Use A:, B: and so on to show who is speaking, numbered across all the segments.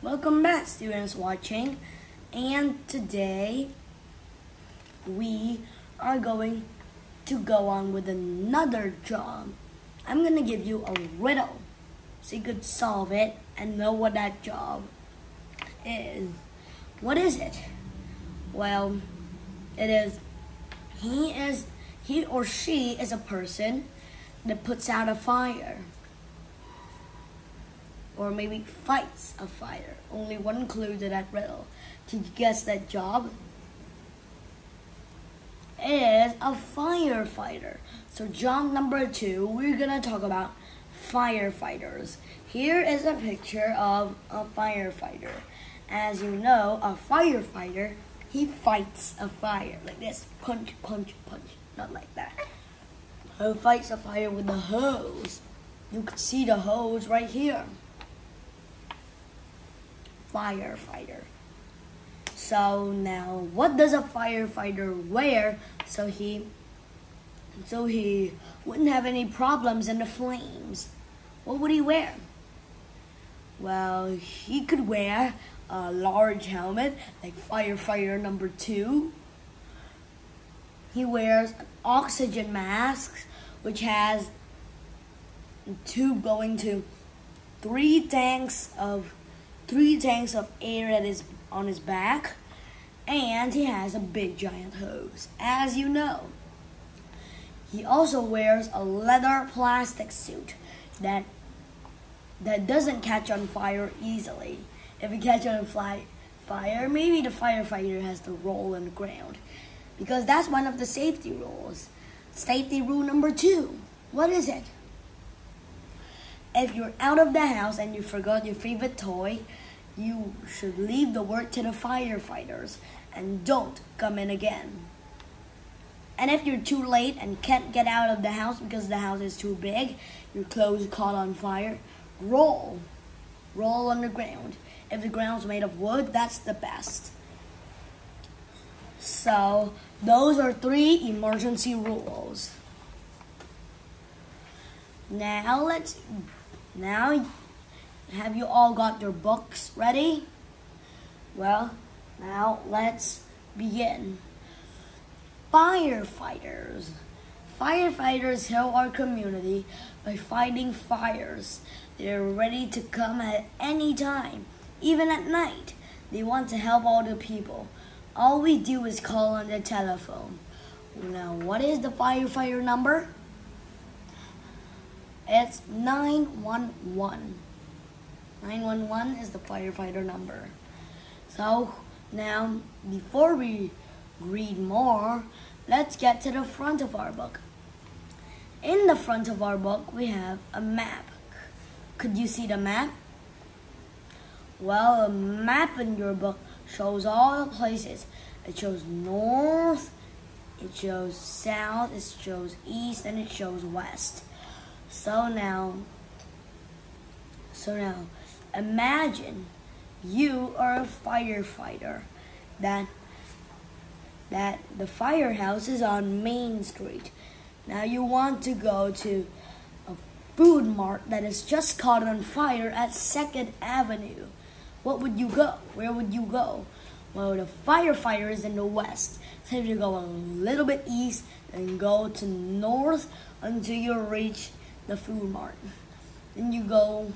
A: Welcome back, students watching, and today we are going to go on with another job. I'm going to give you a riddle so you could solve it and know what that job is. What is it? Well, it is he or she is a person that puts out a fire. Or maybe fights a fire. Only one clue to that riddle. To guess that job is a firefighter. So job number 2, we're gonna talk about firefighters. Here is a picture of a firefighter. As you know, a firefighter, he fights a fire like this. Punch, punch, punch. Not like that. He fights a fire with a hose. You can see the hose right here. Firefighter. So now, what does a firefighter wear so he wouldn't have any problems in the flames? What would he wear? Well, he could wear a large helmet like firefighter number 2. He wears an oxygen mask which has a tube going to 3 tanks of air that is on his back, and he has a big giant hose, as you know. He also wears a leather plastic suit that doesn't catch on fire easily. If it catches on fire, maybe the firefighter has to roll on the ground, because that's one of the safety rules. Safety rule number 2. What is it? If you're out of the house and you forgot your favorite toy, you should leave the word to the firefighters and don't come in again. And if you're too late and can't get out of the house because the house is too big, your clothes caught on fire, roll on the ground. If the ground's made of wood, that's the best. So those are 3 emergency rules. Now have you all got your books ready? Well, now let's begin. Firefighters. Firefighters help our community by fighting fires. They're ready to come at any time, even at night. They want to help all the people. All we do is call on the telephone. Now, what is the firefighter number? It's 911. 911 is the firefighter number. So now, before we read more, let's get to the front of our book. In the front of our book, we have a map. Could you see the map? Well, a map in your book shows all the places. It shows north, it shows south, it shows east, and it shows west. So now, imagine you are a firefighter that the firehouse is on Main Street. Now you want to go to a food mart that is just caught on fire at 2nd Avenue. What would you go? Where would you go? Well, the firefighter is in the west. So if you go a little bit east and go to north until you reach the food mart. Then you go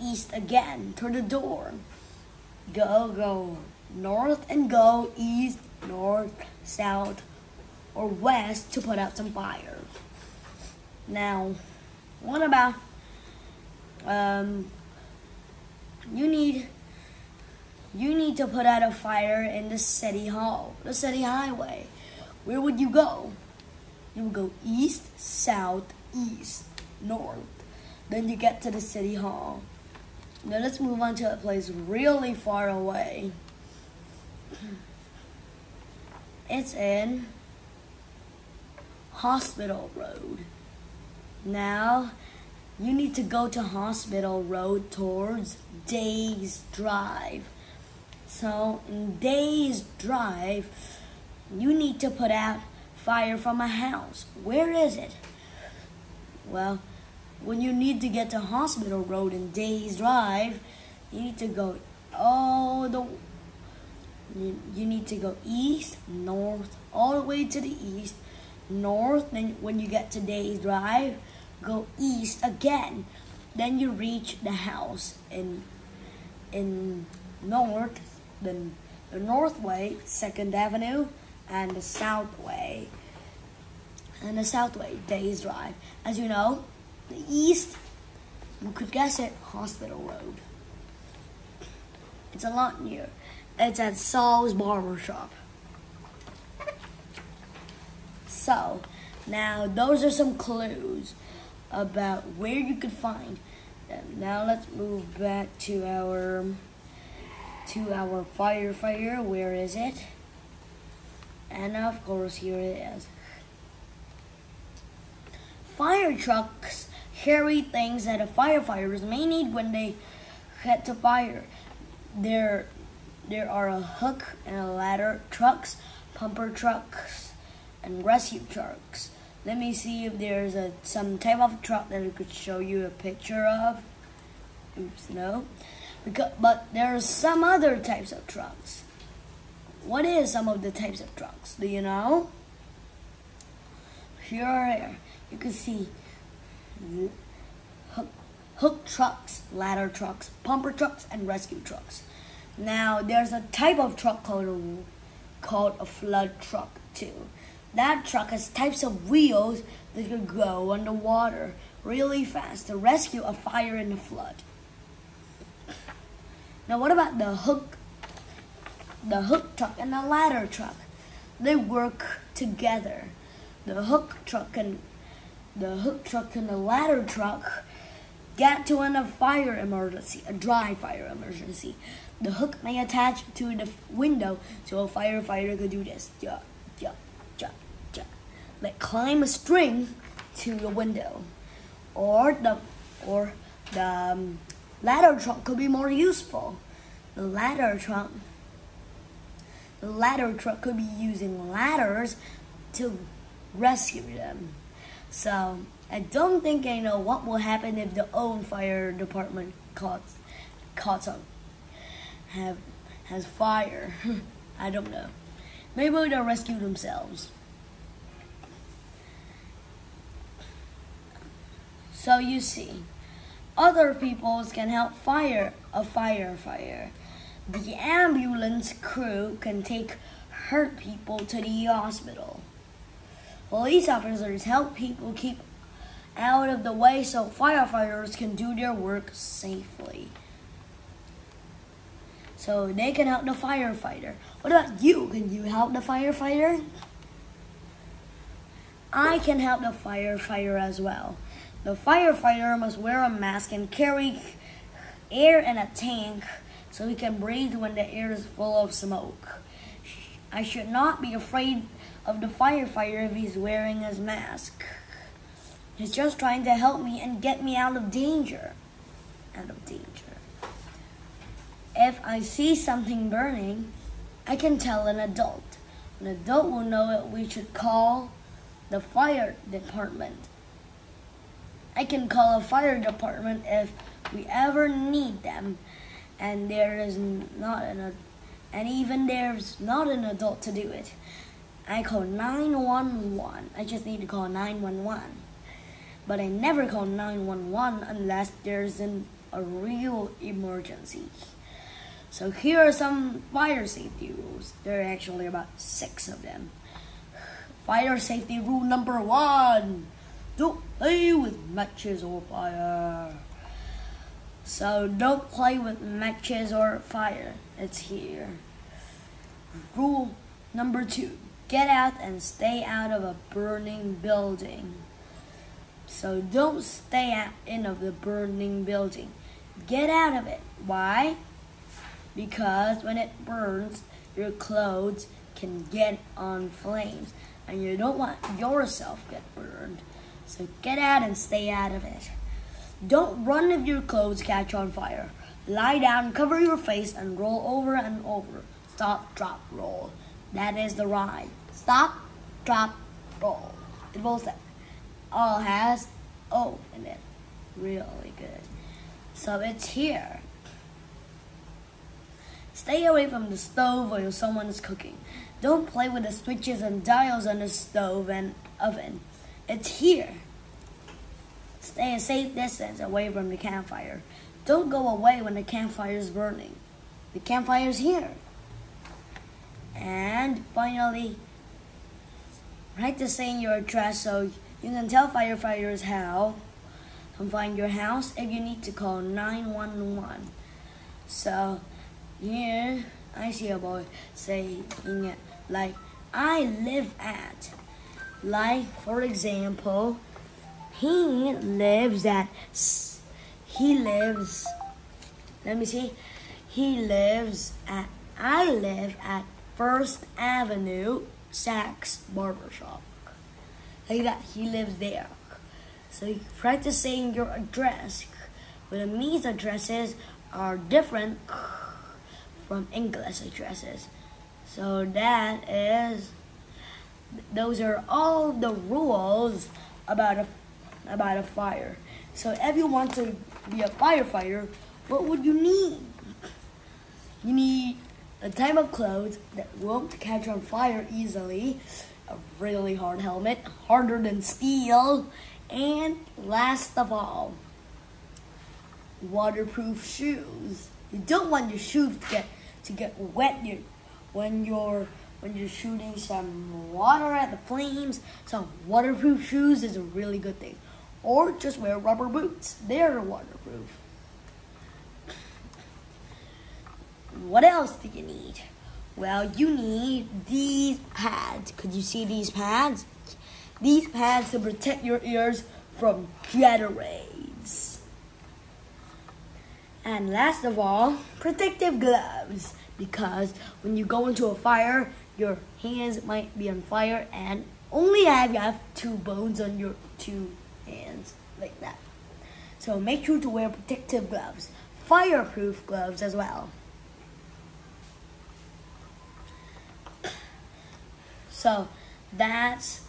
A: east again to the door. Go north and go east, north, south, or west to put out some fires. Now, what about you need to put out a fire in the city hall, the city highway. Where would you go? You would go east, south, east, north. Then you get to the city hall. Now let's move on to a place really far away. It's in Hospital Road. Now, you need to go to Hospital Road towards Days Drive. So, in Days Drive, you need to put out fire from a house. Where is it? Well, when you need to get to Hospital Road in Days Drive, you need to go all the you need to go east, north, all the way to the east, north. Then when you get to Days Drive, go east again. Then you reach the house in north, then the north way, 2nd Avenue, and the south way. Days Drive. As you know, the east, you could guess it, Hospital Road. It's a lot near. It's at Saul's Barber Shop. So, now those are some clues about where you could find them. Now let's move back to our firefighter. Where is it? And of course, here it is. Fire trucks carry things that the firefighters may need when they head to fire. There are a hook and a ladder trucks, pumper trucks, and rescue trucks. Let me see if there's some type of truck that I could show you a picture of. Oops, no. But there are some other types of trucks. What is some of the types of trucks? Do you know? Here you can see hook trucks, ladder trucks, pumper trucks, and rescue trucks. Now, there's a type of truck called a flood truck too. That truck has types of wheels that can go underwater really fast to rescue a fire in a flood. Now, what about the hook truck and the ladder truck? They work together. The hook truck and the ladder truck get to a fire emergency, a dry fire emergency. The hook may attach to the window so a firefighter could do this. Like climb a string to the window. Or the ladder truck could be more useful. The ladder truck could be using ladders to rescue them. So I don't think I know what will happen if the own fire department has fire. I don't know. Maybe they'll rescue themselves. So you see, other people can help fire a firefighter. The ambulance crew can take hurt people to the hospital. Police officers help people keep out of the way so firefighters can do their work safely. So they can help the firefighter. What about you? Can you help the firefighter? I can help the firefighter as well. The firefighter must wear a mask and carry air in a tank so he can breathe when the air is full of smoke. I should not be afraid of the firefighter if he's wearing his mask. He's just trying to help me and get me out of danger. If I see something burning, I can tell an adult. An adult will know that we should call the fire department. I can call a fire department if we ever need them, and there's not an adult to do it. I call 911. I just need to call 911. But I never call 911 unless there's a real emergency. So here are some fire safety rules. There are actually about 6 of them. Fire safety rule number 1. Don't play with matches or fire. So don't play with matches or fire. It's here. Rule number 2. Get out and stay out of a burning building. So don't stay in the burning building. Get out of it. Why? Because when it burns, your clothes can get on flames. And you don't want yourself to get burned. So get out and stay out of it. Don't run if your clothes catch on fire. Lie down, cover your face, and roll over and over. Stop, drop, roll. That is the rhyme. Stop, drop, roll. It rolls that. All has O in it. really good. So it's here. Stay away from the stove while someone is cooking. Don't play with the switches and dials on the stove and oven. It's here. Stay a safe distance away from the campfire. Don't go away when the campfire is burning. The campfire is here. And finally, practice saying your address so you can tell firefighters how to find your house if you need to call 911. So here I see a boy saying it like, I live at. Like, for example, I live at First Avenue Saks Barbershop. Like that, he lives there. So you practice saying your address. Vietnamese addresses are different from English addresses. So those are all the rules about a fire. So if you want to be a firefighter, what would you need? You need a type of clothes that won't catch on fire easily, a really hard helmet, harder than steel, and last of all, waterproof shoes. You don't want your shoes to get wet when you're shooting some water at the flames. So waterproof shoes is a really good thing. Or just wear rubber boots. They're waterproof. What else do you need? Well, you need these pads. Could you see these pads? These pads to protect your ears from jet rays. And last of all, protective gloves. Because when you go into a fire, your hands might be on fire and only have 2 bones on your 2 hands, like that. So make sure to wear protective gloves, fireproof gloves as well. So that's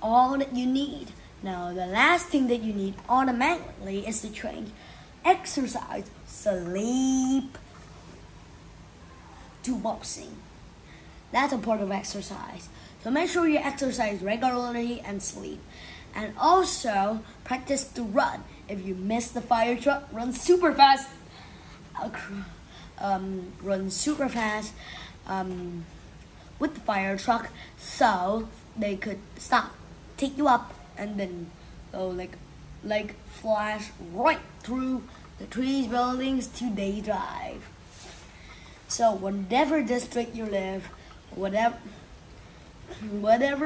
A: all that you need. Now the last thing that you need automatically is to train exercise, sleep, to boxing. That's a part of exercise. So make sure you exercise regularly and sleep. And also practice to run. If you miss the fire truck, run super fast. Run super fast with the fire truck so they could stop, take you up, and then like flash right through the trees, buildings to day drive. So whatever district you live, whatever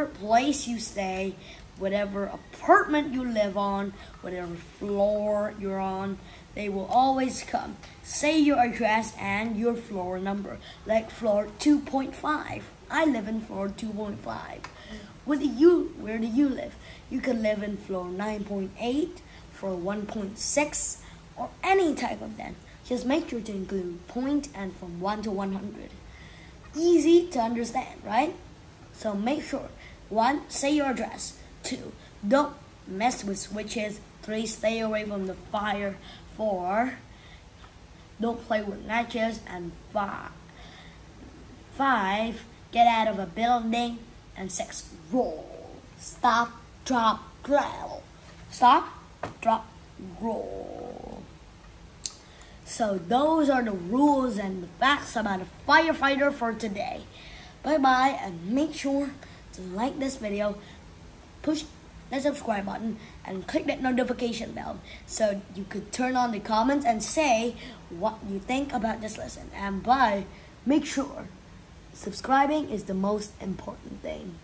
A: place you stay, whatever apartment you live on, whatever floor you're on, they will always come. Say your address and your floor number, like floor 2.5. I live in floor 2.5. Where do you live? You can live in floor 9.8, floor 1.6, or any type of den. Just make sure to include point and from 1 to 100. Easy to understand, right? So make sure. 1, say your address. 2, don't mess with switches. 3, stay away from the fire. 4, don't play with matches. And 5, get out of a building. And 6, roll. Stop, drop, roll. Stop, drop, roll. So those are the rules and the facts about a firefighter for today. Bye-bye, and make sure to like this video, push the subscribe button, and click that notification bell so you could turn on the comments and say what you think about this lesson. And make sure subscribing is the most important thing.